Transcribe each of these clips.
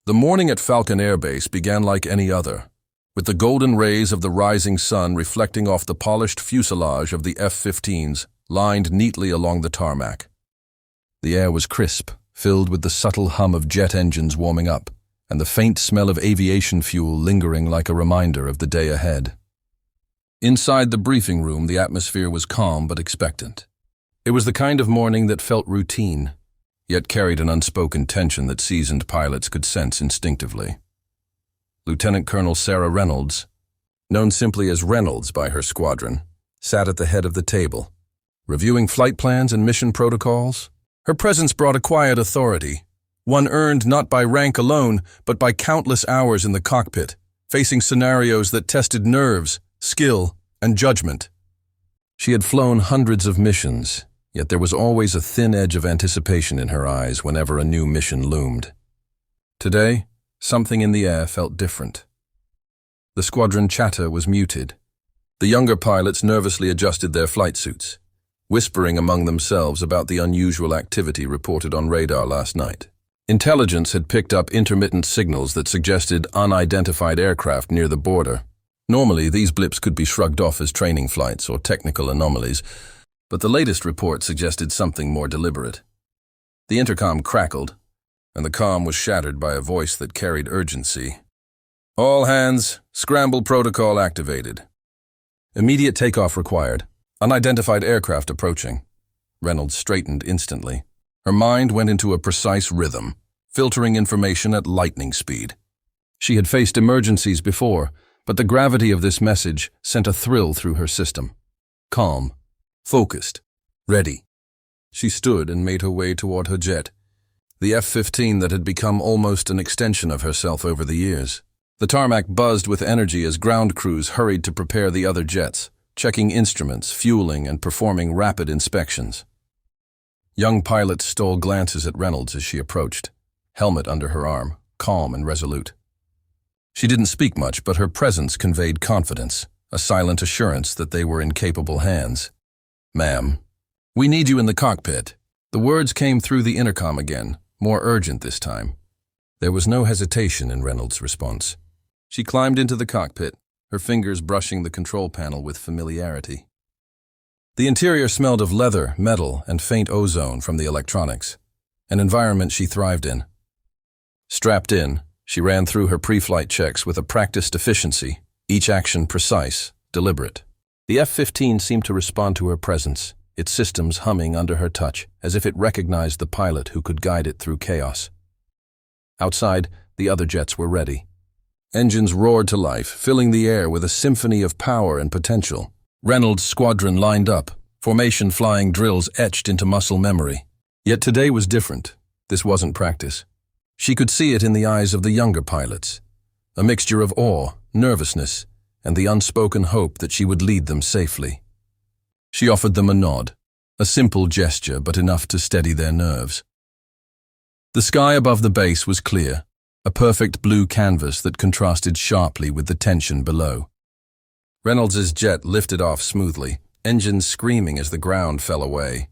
The morning at Falcon Air Base began like any other, with the golden rays of the rising sun reflecting off the polished fuselage of the F-15s lined neatly along the tarmac. The air was crisp, filled with the subtle hum of jet engines warming up, and the faint smell of aviation fuel lingering like a reminder of the day ahead. Inside the briefing room, the atmosphere was calm but expectant. It was the kind of morning that felt routine, yet carried an unspoken tension that seasoned pilots could sense instinctively. Lieutenant Colonel Sarah Reynolds, known simply as Reynolds by her squadron, sat at the head of the table, reviewing flight plans and mission protocols. Her presence brought a quiet authority, one earned not by rank alone, but by countless hours in the cockpit, facing scenarios that tested nerves, skill, and judgment. She had flown hundreds of missions, yet there was always a thin edge of anticipation in her eyes whenever a new mission loomed. Today, something in the air felt different. The squadron chatter was muted. The younger pilots nervously adjusted their flight suits, whispering among themselves about the unusual activity reported on radar last night. Intelligence had picked up intermittent signals that suggested unidentified aircraft near the border. Normally, these blips could be shrugged off as training flights or technical anomalies, but the latest report suggested something more deliberate. The intercom crackled, and the calm was shattered by a voice that carried urgency. "All hands, scramble protocol activated. Immediate takeoff required. Unidentified aircraft approaching." Reynolds straightened instantly. Her mind went into a precise rhythm, filtering information at lightning speed. She had faced emergencies before, but the gravity of this message sent a thrill through her system. Calm, focused, ready. She stood and made her way toward her jet, the F-15 that had become almost an extension of herself over the years. The tarmac buzzed with energy as ground crews hurried to prepare the other jets, checking instruments, fueling, and performing rapid inspections. Young pilots stole glances at Reynolds as she approached, helmet under her arm, calm and resolute. She didn't speak much, but her presence conveyed confidence, a silent assurance that they were in capable hands. "Ma'am, we need you in the cockpit." The words came through the intercom again, more urgent this time. There was no hesitation in Reynolds' response. She climbed into the cockpit, her fingers brushing the control panel with familiarity. The interior smelled of leather, metal, and faint ozone from the electronics, an environment she thrived in. Strapped in, she ran through her pre-flight checks with a practiced efficiency, each action precise, deliberate. The F-15 seemed to respond to her presence, its systems humming under her touch, as if it recognized the pilot who could guide it through chaos. Outside, the other jets were ready. Engines roared to life, filling the air with a symphony of power and potential. Reynolds' squadron lined up, formation flying drills etched into muscle memory. Yet today was different. This wasn't practice. She could see it in the eyes of the younger pilots, a mixture of awe, nervousness, and the unspoken hope that she would lead them safely. She offered them a nod, a simple gesture but enough to steady their nerves. The sky above the base was clear, a perfect blue canvas that contrasted sharply with the tension below. Reynolds' jet lifted off smoothly, engines screaming as the ground fell away.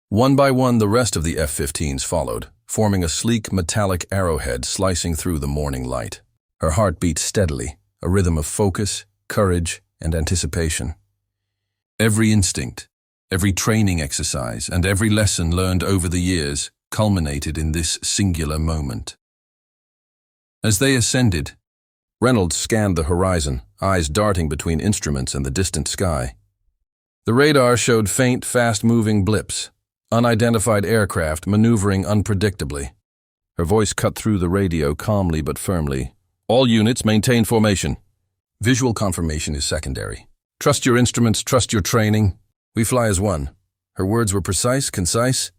One by one, the rest of the F-15s followed, forming a sleek metallic arrowhead slicing through the morning light. Her heart beat steadily, a rhythm of focus, courage, and anticipation. Every instinct, every training exercise, and every lesson learned over the years culminated in this singular moment. As they ascended, Reynolds scanned the horizon, eyes darting between instruments and the distant sky. The radar showed faint, fast-moving blips, unidentified aircraft maneuvering unpredictably. Her voice cut through the radio calmly but firmly. "All units maintain formation. Visual confirmation is secondary. Trust your instruments, trust your training. We fly as one." Her words were precise, concise,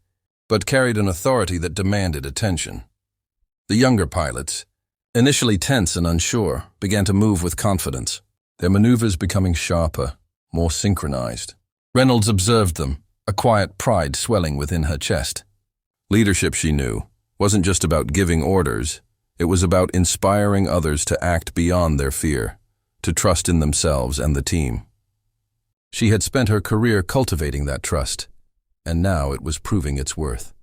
but carried an authority that demanded attention. The younger pilots, initially tense and unsure, began to move with confidence, their maneuvers becoming sharper, more synchronized. Reynolds observed them, a quiet pride swelling within her chest. Leadership, she knew, wasn't just about giving orders. It was about inspiring others to act beyond their fear, to trust in themselves and the team. She had spent her career cultivating that trust, and now it was proving its worth.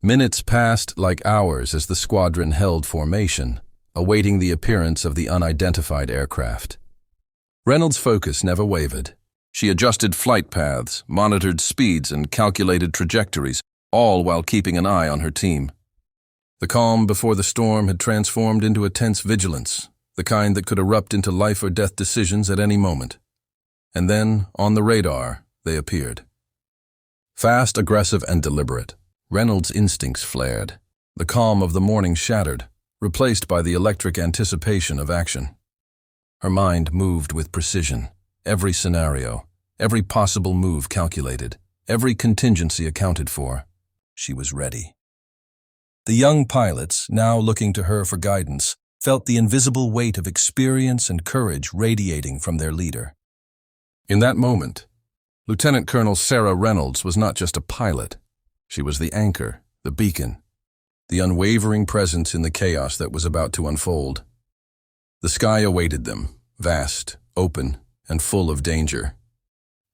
Minutes passed like hours as the squadron held formation, awaiting the appearance of the unidentified aircraft. Reynolds' focus never wavered. She adjusted flight paths, monitored speeds, and calculated trajectories, all while keeping an eye on her team. The calm before the storm had transformed into a tense vigilance, the kind that could erupt into life-or-death decisions at any moment. And then, on the radar, they appeared. Fast, aggressive, and deliberate, Reynolds' instincts flared. The calm of the morning shattered, replaced by the electric anticipation of action. Her mind moved with precision, every scenario, every possible move calculated, every contingency accounted for. She was ready. The young pilots, now looking to her for guidance, felt the invisible weight of experience and courage radiating from their leader. In that moment, Lieutenant Colonel Sarah Reynolds was not just a pilot. She was the anchor, the beacon, the unwavering presence in the chaos that was about to unfold. The sky awaited them, vast, open, and full of danger.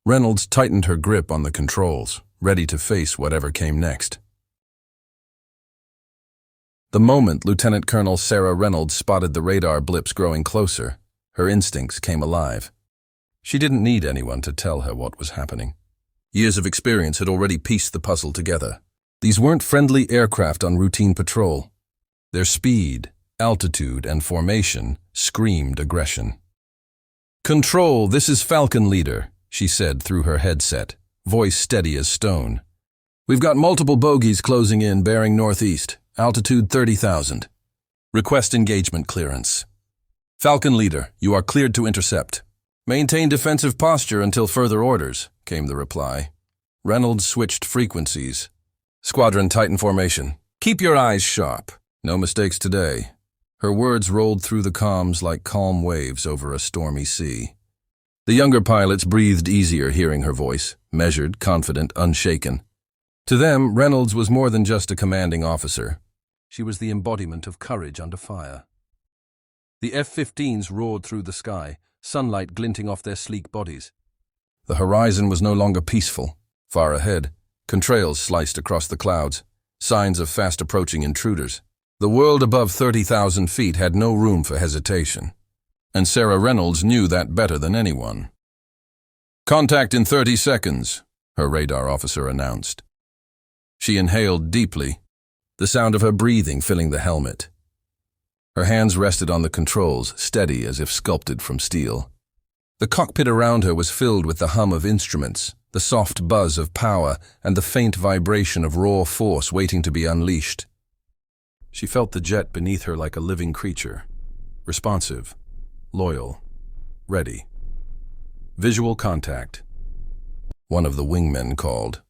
Reynolds tightened her grip on the controls, ready to face whatever came next. The moment Lieutenant Colonel Sarah Reynolds spotted the radar blips growing closer, her instincts came alive. She didn't need anyone to tell her what was happening. Years of experience had already pieced the puzzle together. These weren't friendly aircraft on routine patrol. Their speed, altitude, and formation screamed aggression. "Control, this is Falcon Leader," she said through her headset, voice steady as stone. "We've got multiple bogies closing in bearing northeast, altitude 30,000. Request engagement clearance." "Falcon Leader, you are cleared to intercept." "Maintain defensive posture until further orders," came the reply. Reynolds switched frequencies. "Squadron Titan formation. Keep your eyes sharp. No mistakes today." Her words rolled through the comms like calm waves over a stormy sea. The younger pilots breathed easier hearing her voice, measured, confident, unshaken. To them, Reynolds was more than just a commanding officer. She was the embodiment of courage under fire. The F-15s roared through the sky, sunlight glinting off their sleek bodies. The horizon was no longer peaceful. Far ahead, contrails sliced across the clouds, signs of fast-approaching intruders. The world above 30,000 feet had no room for hesitation, and Sarah Reynolds knew that better than anyone. "Contact in 30 seconds, her radar officer announced. She inhaled deeply, the sound of her breathing filling the helmet. Her hands rested on the controls, steady as if sculpted from steel. The cockpit around her was filled with the hum of instruments, the soft buzz of power, and the faint vibration of raw force waiting to be unleashed. She felt the jet beneath her like a living creature, responsive, loyal, ready. "Visual contact," one of the wingmen called.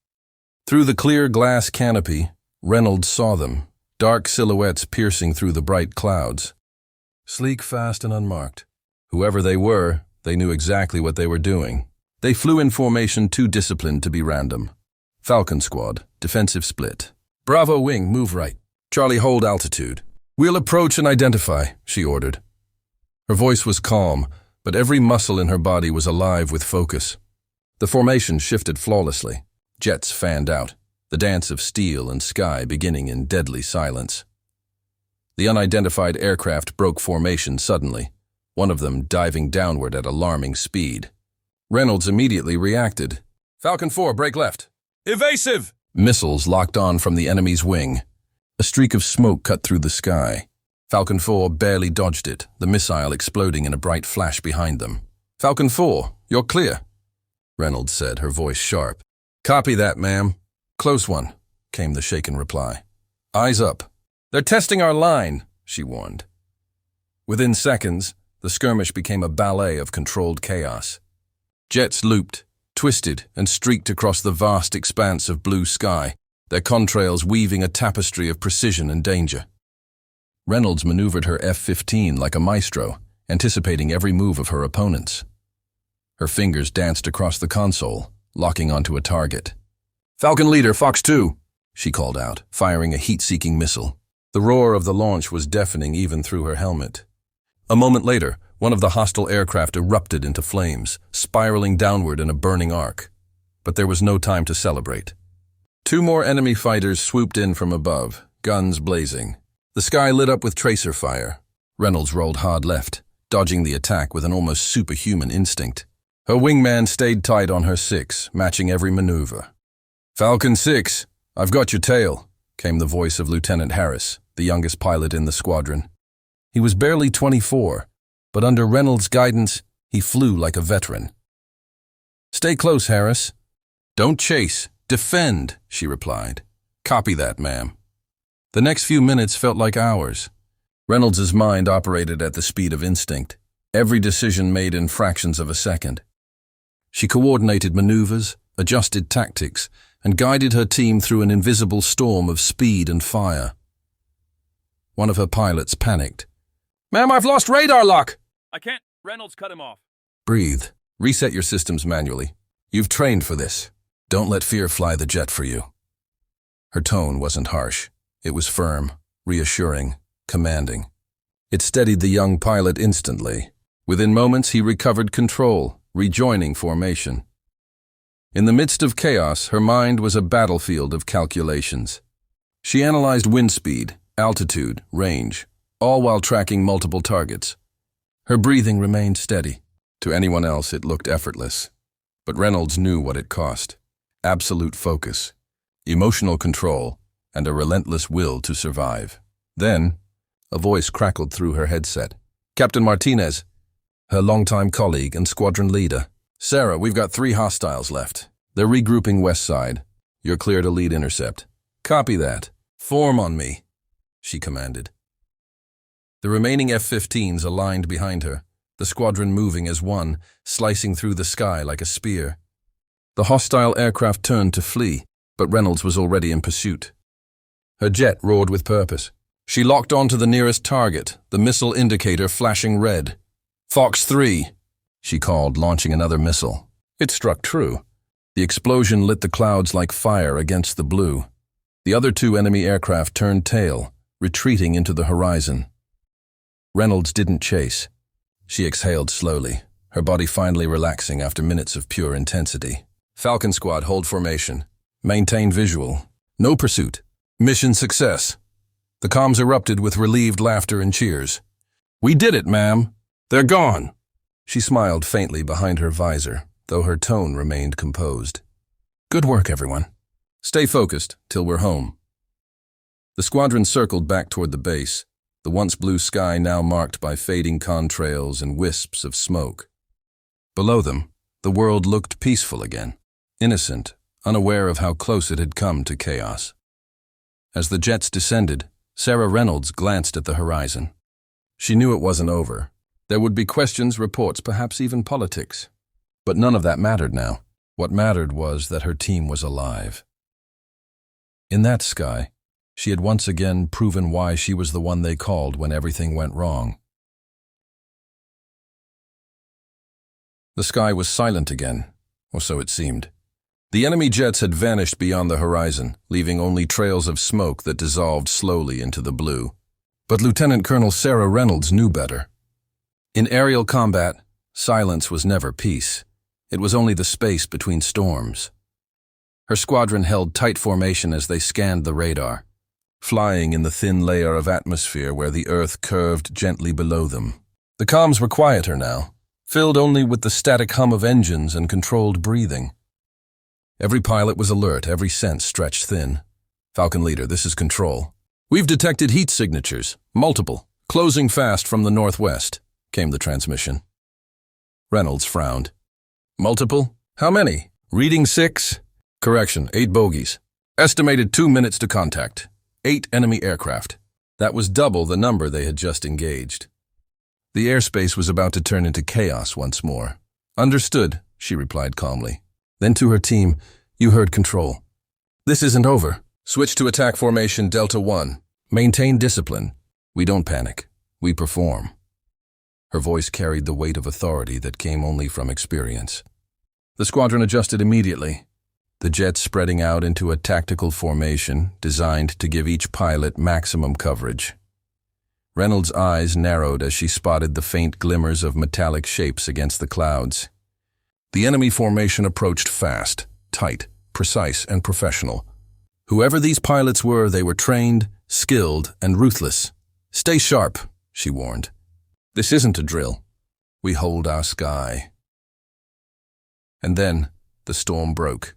Through the clear glass canopy, Reynolds saw them, dark silhouettes piercing through the bright clouds. Sleek, fast, and unmarked. Whoever they were, they knew exactly what they were doing. They flew in formation too disciplined to be random. Falcon Squad, defensive split. "Bravo wing, move right. Charlie, hold altitude." "We'll approach and identify," she ordered. Her voice was calm, but every muscle in her body was alive with focus. The formation shifted flawlessly. Jets fanned out, the dance of steel and sky beginning in deadly silence. The unidentified aircraft broke formation suddenly, one of them diving downward at alarming speed. Reynolds immediately reacted. "Falcon 4, break left." "Evasive!" Missiles locked on from the enemy's wing. A streak of smoke cut through the sky. Falcon 4 barely dodged it, the missile exploding in a bright flash behind them. "Falcon 4, you're clear," Reynolds said, her voice sharp. "Copy that, ma'am." "Close one," came the shaken reply. "Eyes up." "They're testing our line," she warned. Within seconds, the skirmish became a ballet of controlled chaos. Jets looped, twisted, and streaked across the vast expanse of blue sky, their contrails weaving a tapestry of precision and danger. Reynolds maneuvered her F-15 like a maestro, anticipating every move of her opponents. Her fingers danced across the console, locking onto a target. "Falcon Leader, Fox 2, she called out, firing a heat-seeking missile. The roar of the launch was deafening even through her helmet. A moment later, one of the hostile aircraft erupted into flames, spiraling downward in a burning arc. But there was no time to celebrate. Two more enemy fighters swooped in from above, guns blazing. The sky lit up with tracer fire. Reynolds rolled hard left, dodging the attack with an almost superhuman instinct. Her wingman stayed tight on her 6, matching every maneuver. "Falcon 6, I've got your tail," came the voice of Lieutenant Harris, the youngest pilot in the squadron. He was barely 24, but under Reynolds' guidance, he flew like a veteran. "Stay close, Harris." "Don't chase, defend," she replied. "Copy that, ma'am." The next few minutes felt like hours. Reynolds' mind operated at the speed of instinct, every decision made in fractions of a second. She coordinated maneuvers, adjusted tactics, and guided her team through an invisible storm of speed and fire. One of her pilots panicked. "Ma'am, I've lost radar lock!" "I can't." Reynolds cut him off. "Breathe. Reset your systems manually. You've trained for this. Don't let fear fly the jet for you." Her tone wasn't harsh. It was firm, reassuring, commanding. It steadied the young pilot instantly. Within moments, he recovered control, rejoining formation. In the midst of chaos, her mind was a battlefield of calculations. She analyzed wind speed, altitude, range, all while tracking multiple targets. Her breathing remained steady. To anyone else, it looked effortless. But Reynolds knew what it cost. Absolute focus, emotional control, and a relentless will to survive. Then, a voice crackled through her headset. "Captain Martinez," her longtime colleague and squadron leader. "Sarah, we've got 3 hostiles left. They're regrouping west side. You're clear to lead intercept." "Copy that. Form on me," she commanded. The remaining F-15s aligned behind her, the squadron moving as one, slicing through the sky like a spear. The hostile aircraft turned to flee, but Reynolds was already in pursuit. Her jet roared with purpose. She locked onto the nearest target, the missile indicator flashing red. "Fox 3, she called, launching another missile. It struck true. The explosion lit the clouds like fire against the blue. The other 2 enemy aircraft turned tail, retreating into the horizon. Reynolds didn't chase. She exhaled slowly, her body finally relaxing after minutes of pure intensity. "Falcon Squad, hold formation. Maintain visual. No pursuit. Mission success." The comms erupted with relieved laughter and cheers. "We did it, ma'am. They're gone." She smiled faintly behind her visor, though her tone remained composed. "Good work, everyone. Stay focused till we're home." The squadron circled back toward the base, the once blue sky now marked by fading contrails and wisps of smoke. Below them, the world looked peaceful again, innocent, unaware of how close it had come to chaos. As the jets descended, Sarah Reynolds glanced at the horizon. She knew it wasn't over. There would be questions, reports, perhaps even politics. But none of that mattered now. What mattered was that her team was alive. In that sky, she had once again proven why she was the one they called when everything went wrong. The sky was silent again, or so it seemed. The enemy jets had vanished beyond the horizon, leaving only trails of smoke that dissolved slowly into the blue. But Lieutenant Colonel Sarah Reynolds knew better. In aerial combat, silence was never peace. It was only the space between storms. Her squadron held tight formation as they scanned the radar, flying in the thin layer of atmosphere where the earth curved gently below them. The comms were quieter now, filled only with the static hum of engines and controlled breathing. Every pilot was alert, every sense stretched thin. "Falcon Leader, this is Control. We've detected heat signatures, multiple, closing fast from the northwest," came the transmission. Reynolds frowned. "Multiple? How many?" "Reading 6. Correction, 8 bogies. Estimated 2 minutes to contact. 8 enemy aircraft." That was double the number they had just engaged. The airspace was about to turn into chaos once more. "Understood," she replied calmly. Then to her team, "You heard Control. This isn't over. Switch to attack formation Delta 1. Maintain discipline. We don't panic. We perform." Her voice carried the weight of authority that came only from experience. The squadron adjusted immediately, the jets spreading out into a tactical formation designed to give each pilot maximum coverage. Reynolds' eyes narrowed as she spotted the faint glimmers of metallic shapes against the clouds. The enemy formation approached fast, tight, precise, and professional, Whoever these pilots were, they were trained, skilled, and ruthless. "Stay sharp," she warned. "This isn't a drill. We hold our sky." And then the storm broke.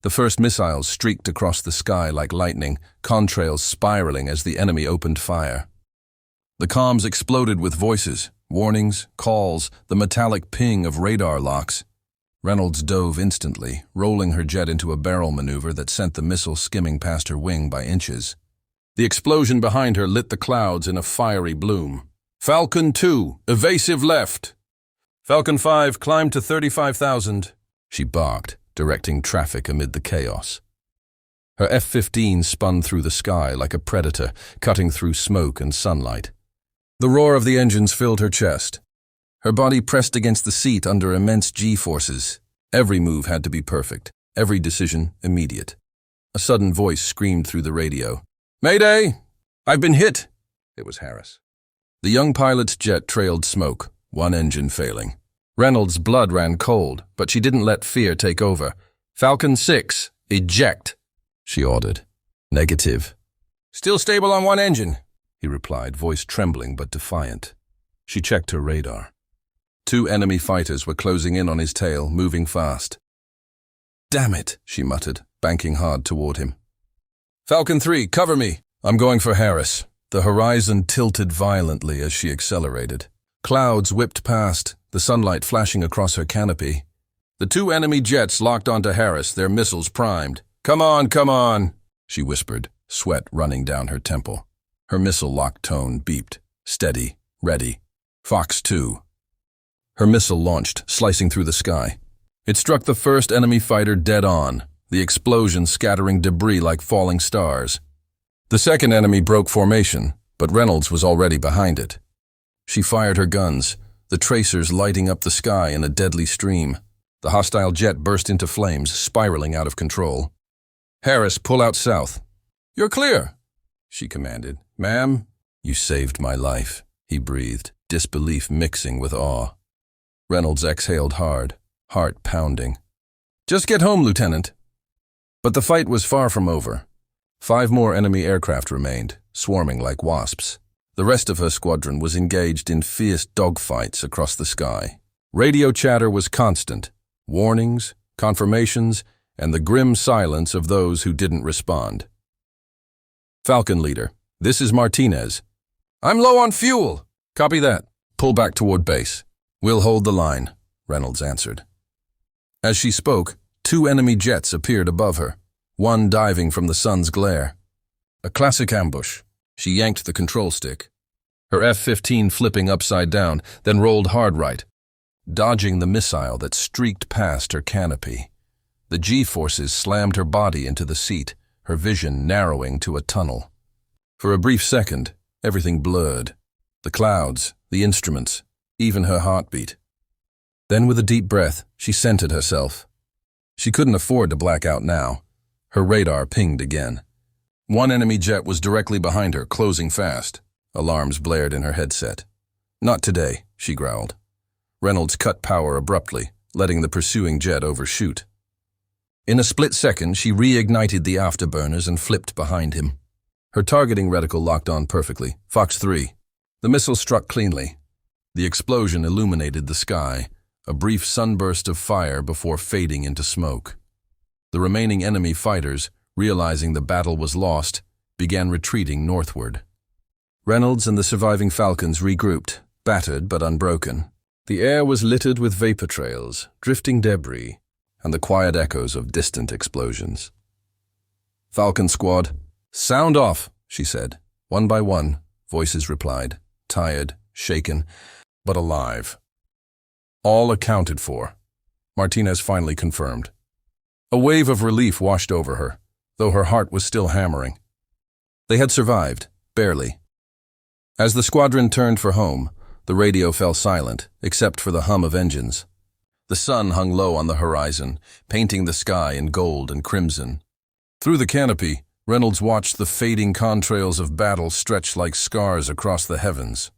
The first missiles streaked across the sky like lightning, contrails spiraling as the enemy opened fire. The comms exploded with voices, warnings, calls, the metallic ping of radar locks. Reynolds dove instantly, rolling her jet into a barrel maneuver that sent the missile skimming past her wing by inches. The explosion behind her lit the clouds in a fiery bloom. "Falcon 2, evasive left." "Falcon 5, climb to 35,000, she barked, directing traffic amid the chaos. Her F-15 spun through the sky like a predator, cutting through smoke and sunlight. The roar of the engines filled her chest. Her body pressed against the seat under immense G-forces. Every move had to be perfect, every decision immediate. A sudden voice screamed through the radio. "Mayday! I've been hit!" It was Harris. The young pilot's jet trailed smoke, one engine failing. Reynolds' blood ran cold, but she didn't let fear take over. "Falcon 6, eject," she ordered. "Negative." "Still stable on one engine," he replied, voice trembling but defiant. She checked her radar. 2 enemy fighters were closing in on his tail, moving fast. "Damn it," she muttered, banking hard toward him. "Falcon 3, cover me. I'm going for Harris." The horizon tilted violently as she accelerated. Clouds whipped past, the sunlight flashing across her canopy. The 2 enemy jets locked onto Harris, their missiles primed. Come on, she whispered, sweat running down her temple. Her missile-lock tone beeped. Steady, ready. Fox 2. Her missile launched, slicing through the sky. It struck the first enemy fighter dead on, the explosion scattering debris like falling stars. The second enemy broke formation, but Reynolds was already behind it. She fired her guns, the tracers lighting up the sky in a deadly stream. The hostile jet burst into flames, spiraling out of control. "Harris, pull out south." "You're clear," she commanded. "Ma'am?" "You saved my life," he breathed, disbelief mixing with awe. Reynolds exhaled hard, heart pounding. "Just get home, Lieutenant." But the fight was far from over. 5 more enemy aircraft remained, swarming like wasps. The rest of her squadron was engaged in fierce dogfights across the sky. Radio chatter was constant. Warnings, confirmations, and the grim silence of those who didn't respond. "Falcon Leader, this is Martinez." "I'm low on fuel." "Copy that. Pull back toward base." "We'll hold the line," Reynolds answered. As she spoke, 2 enemy jets appeared above her, one diving from the sun's glare. A classic ambush. She yanked the control stick. Her F-15 flipping upside down, then rolled hard right, dodging the missile that streaked past her canopy. The G-forces slammed her body into the seat, her vision narrowing to a tunnel. For a brief second, everything blurred. The clouds, the instruments, even her heartbeat. Then with a deep breath, she centered herself. She couldn't afford to black out now. Her radar pinged again. 1 enemy jet was directly behind her, closing fast. Alarms blared in her headset. "Not today," she growled. Reynolds cut power abruptly, letting the pursuing jet overshoot. In a split second, she reignited the afterburners and flipped behind him. Her targeting reticle locked on perfectly. Fox 3. The missile struck cleanly. The explosion illuminated the sky, a brief sunburst of fire before fading into smoke. The remaining enemy fighters, realizing the battle was lost, began retreating northward. Reynolds and the surviving Falcons regrouped, battered but unbroken. The air was littered with vapor trails, drifting debris, and the quiet echoes of distant explosions. "Falcon Squad, sound off," she said. One by one, voices replied, tired, shaken, but alive. All accounted for, Martinez finally confirmed. A wave of relief washed over her, though her heart was still hammering. They had survived, barely. As the squadron turned for home, the radio fell silent, except for the hum of engines. The sun hung low on the horizon, painting the sky in gold and crimson. Through the canopy, Reynolds watched the fading contrails of battle stretch like scars across the heavens.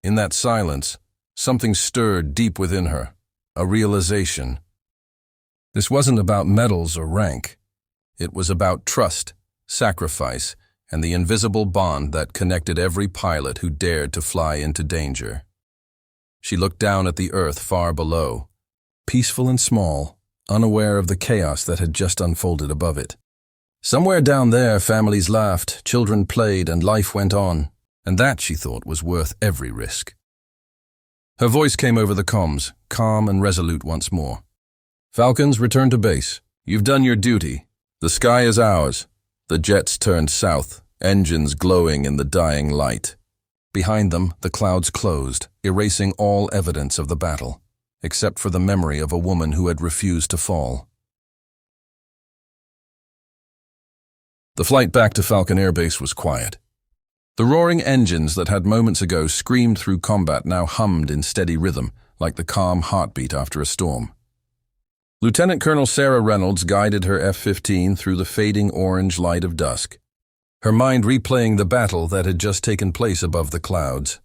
In that silence, something stirred deep within her, a realization. This wasn't about medals or rank. It was about trust, sacrifice, and the invisible bond that connected every pilot who dared to fly into danger. She looked down at the earth far below, peaceful and small, unaware of the chaos that had just unfolded above it. Somewhere down there, families laughed, children played, and life went on, and that, she thought, was worth every risk. Her voice came over the comms, calm and resolute once more. "Falcons, return to base. You've done your duty. The sky is ours." The jets turned south, engines glowing in the dying light. Behind them, the clouds closed, erasing all evidence of the battle, except for the memory of a woman who had refused to fall. The flight back to Falcon Air Base was quiet. The roaring engines that had moments ago screamed through combat now hummed in steady rhythm, like the calm heartbeat after a storm. Lieutenant Colonel Sarah Reynolds guided her F-15 through the fading orange light of dusk, her mind replaying the battle that had just taken place above the clouds.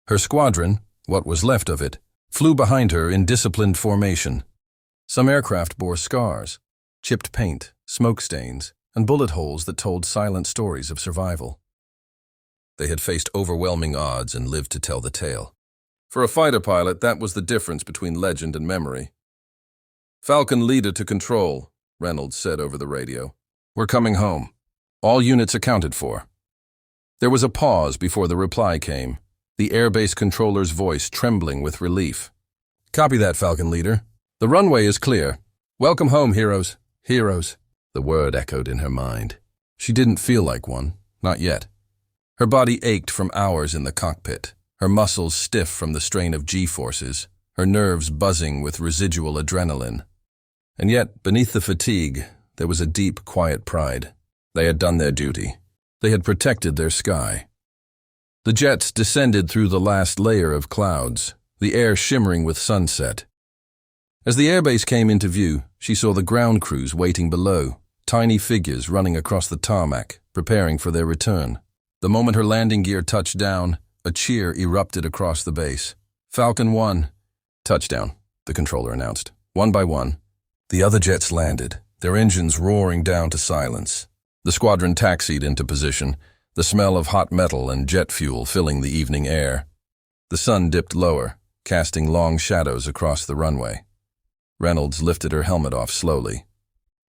Her squadron, what was left of it, flew behind her in disciplined formation. Some aircraft bore scars, chipped paint, smoke stains, and bullet holes that told silent stories of survival. They had faced overwhelming odds and lived to tell the tale. For a fighter pilot, that was the difference between legend and memory. "Falcon leader to control," Reynolds said over the radio. "We're coming home. All units accounted for." There was a pause before the reply came, the airbase controller's voice trembling with relief. "Copy that, Falcon leader. The runway is clear. Welcome home, heroes. Heroes." The word echoed in her mind. She didn't feel like one, not yet. Her body ached from hours in the cockpit, her muscles stiff from the strain of G-forces, her nerves buzzing with residual adrenaline. And yet, beneath the fatigue, there was a deep, quiet pride. They had done their duty. They had protected their sky. The jets descended through the last layer of clouds, the air shimmering with sunset. As the airbase came into view, she saw the ground crews waiting below, tiny figures running across the tarmac, preparing for their return. The moment her landing gear touched down, a cheer erupted across the base. "Falcon 1. Touchdown," the controller announced. One by one, the other jets landed, their engines roaring down to silence. The squadron taxied into position, the smell of hot metal and jet fuel filling the evening air. The sun dipped lower, casting long shadows across the runway. Reynolds lifted her helmet off slowly.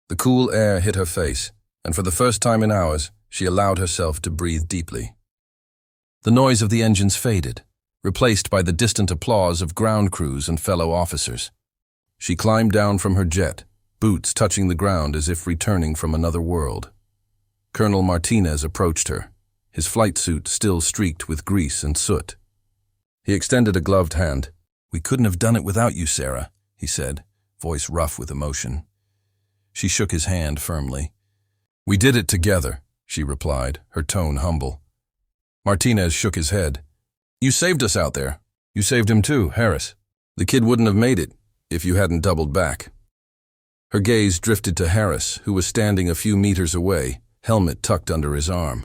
The cool air hit her face, and for the first time in hours, she allowed herself to breathe deeply. The noise of the engines faded, replaced by the distant applause of ground crews and fellow officers. She climbed down from her jet, boots touching the ground as if returning from another world. Colonel Martinez approached her, his flight suit still streaked with grease and soot. He extended a gloved hand. "We couldn't have done it without you, Sarah," he said, voice rough with emotion. She shook his hand firmly. "We did it together," she replied, her tone humble. Martinez shook his head. "You saved us out there. You saved him too, Harris. The kid wouldn't have made it if you hadn't doubled back." Her gaze drifted to Harris, who was standing a few meters away, helmet tucked under his arm.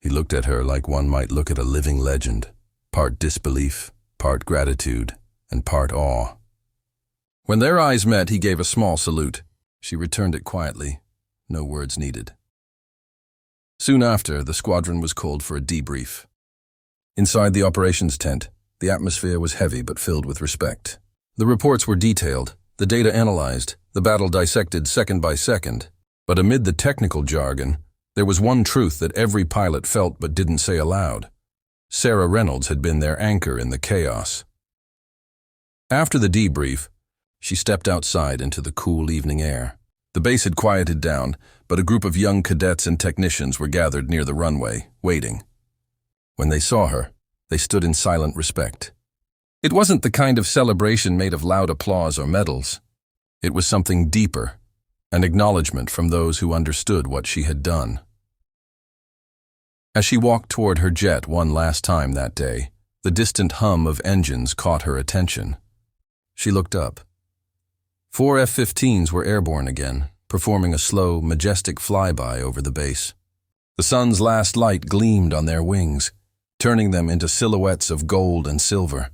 He looked at her like one might look at a living legend, part disbelief, part gratitude, and part awe. When their eyes met, he gave a small salute. She returned it quietly, no words needed. Soon after, the squadron was called for a debrief. Inside the operations tent, the atmosphere was heavy but filled with respect. The reports were detailed, the data analyzed, the battle dissected second by second. But amid the technical jargon, there was one truth that every pilot felt but didn't say aloud. Sarah Reynolds had been their anchor in the chaos. After the debrief, she stepped outside into the cool evening air. The base had quieted down, but a group of young cadets and technicians were gathered near the runway, waiting. When they saw her, they stood in silent respect. It wasn't the kind of celebration made of loud applause or medals. It was something deeper, an acknowledgement from those who understood what she had done. As she walked toward her jet one last time that day, the distant hum of engines caught her attention. She looked up. 4 F-15s were airborne again, performing a slow, majestic flyby over the base. The sun's last light gleamed on their wings, turning them into silhouettes of gold and silver.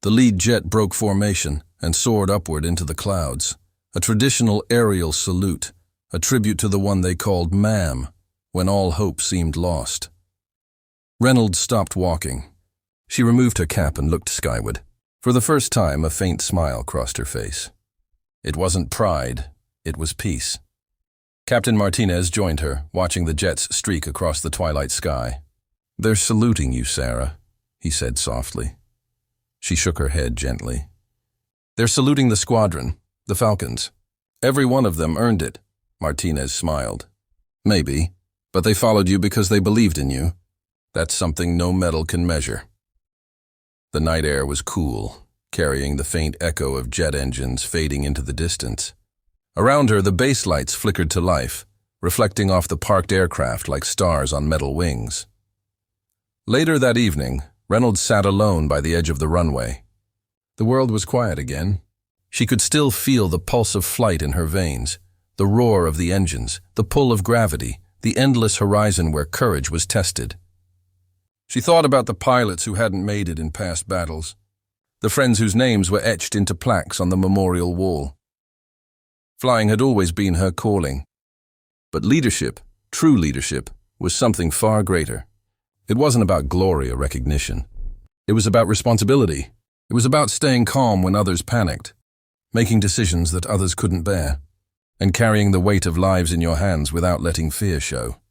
The lead jet broke formation and soared upward into the clouds, a traditional aerial salute, a tribute to the one they called Ma'am, when all hope seemed lost. Reynolds stopped walking. She removed her cap and looked skyward. For the first time, a faint smile crossed her face. It wasn't pride, it was peace. Captain Martinez joined her, watching the jets streak across the twilight sky. "They're saluting you, Sarah," he said softly. She shook her head gently. "They're saluting the squadron, the Falcons. Every one of them earned it," Martinez smiled. "Maybe, but they followed you because they believed in you. That's something no medal can measure." The night air was cool, carrying the faint echo of jet engines fading into the distance. Around her, the base lights flickered to life, reflecting off the parked aircraft like stars on metal wings. Later that evening, Reynolds sat alone by the edge of the runway. The world was quiet again. She could still feel the pulse of flight in her veins, the roar of the engines, the pull of gravity, the endless horizon where courage was tested. She thought about the pilots who hadn't made it in past battles, the friends whose names were etched into plaques on the memorial wall. Flying had always been her calling. But leadership, true leadership, was something far greater. It wasn't about glory or recognition. It was about responsibility. It was about staying calm when others panicked, making decisions that others couldn't bear, and carrying the weight of lives in your hands without letting fear show.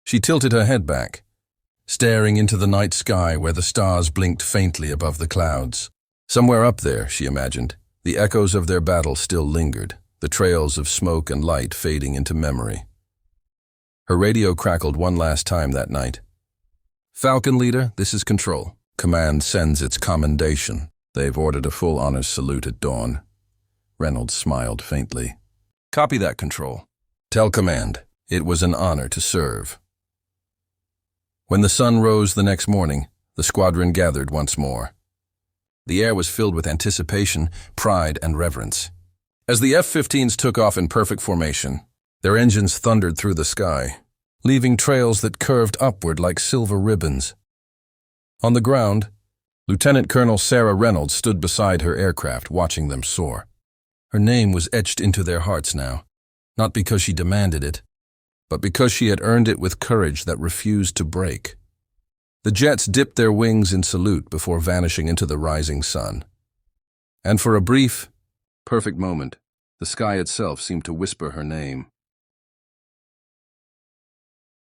She tilted her head back, staring into the night sky where the stars blinked faintly above the clouds. Somewhere up there, she imagined, the echoes of their battle still lingered, the trails of smoke and light fading into memory. Her radio crackled one last time that night. "Falcon Leader, this is Control. Command sends its commendation. They've ordered a full honors salute at dawn." Reynolds smiled faintly. "Copy that, Control. Tell Command, it was an honor to serve." When the sun rose the next morning, the squadron gathered once more. The air was filled with anticipation, pride, and reverence. As the F-15s took off in perfect formation, their engines thundered through the sky, leaving trails that curved upward like silver ribbons. On the ground, Lieutenant Colonel Sarah Reynolds stood beside her aircraft, watching them soar. Her name was etched into their hearts now, not because she demanded it, but because she had earned it with courage that refused to break. The jets dipped their wings in salute before vanishing into the rising sun. And for a brief, perfect moment, the sky itself seemed to whisper her name.